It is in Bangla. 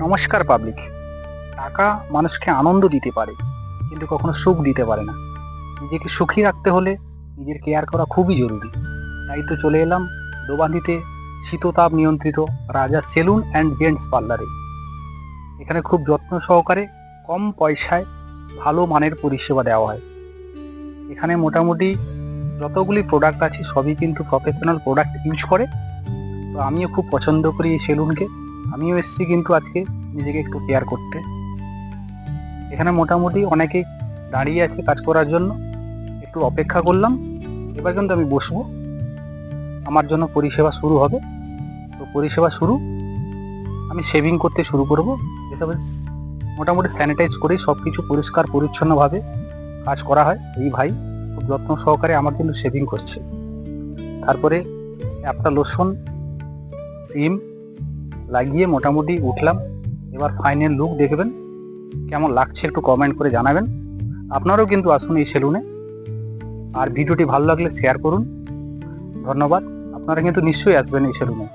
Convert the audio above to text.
নমস্কার পাবলিক। টাকা মানুষকে আনন্দ দিতে পারে, কিন্তু কখনো সুখ দিতে পারে না। নিজেকে সুখী রাখতে হলে নিজের কেয়ার করা খুবই জরুরি। তাই তো চলে এলাম দোবান্দিতে শীততাপ নিয়ন্ত্রিত রাজা সেলুন অ্যান্ড জেন্টস পার্লারে। এখানে খুব যত্ন সহকারে কম পয়সায় ভালো মানের পরিষেবা দেওয়া হয়। এখানে মোটামুটি যতগুলি প্রোডাক্ট আছে সবই কিন্তু প্রফেশনাল প্রোডাক্ট ইউজ করে। তো আমিও খুব পছন্দ করি এই সেলুনকে। আমিও এসেছি কিন্তু আজকে নিজেকে একটু কেয়ার করতে। এখানে মোটামুটি অনেকেই দাঁড়িয়ে আছে কাজ করার জন্য, একটু অপেক্ষা করলাম। এবার কিন্তু আমি বসবো, আমার জন্য পরিষেবা শুরু হবে। তো পরিষেবা শুরু, আমি শেভিং করতে শুরু করব। এসব মোটামুটি স্যানিটাইজ করে সব কিছু পরিষ্কার পরিচ্ছন্নভাবে কাজ করা হয়। এই ভাই খুব যত্ন সহকারে আমার কিন্তু শেভিং করছে। তারপরে একটা লোশন ক্রিম লাগিয়ে মোটামুটি উঠলাম। এবার ফাইনাল লুক দেখবেন, কেমন লাগছে একটু কমেন্ট করে জানাবেন। আপনারাও কিন্তু আসুন এই সেলুনে। আর ভিডিওটি ভালো লাগলে শেয়ার করুন। ধন্যবাদ। আপনারা কিন্তু নিশ্চয়ই আসবেন এই সেলুনে।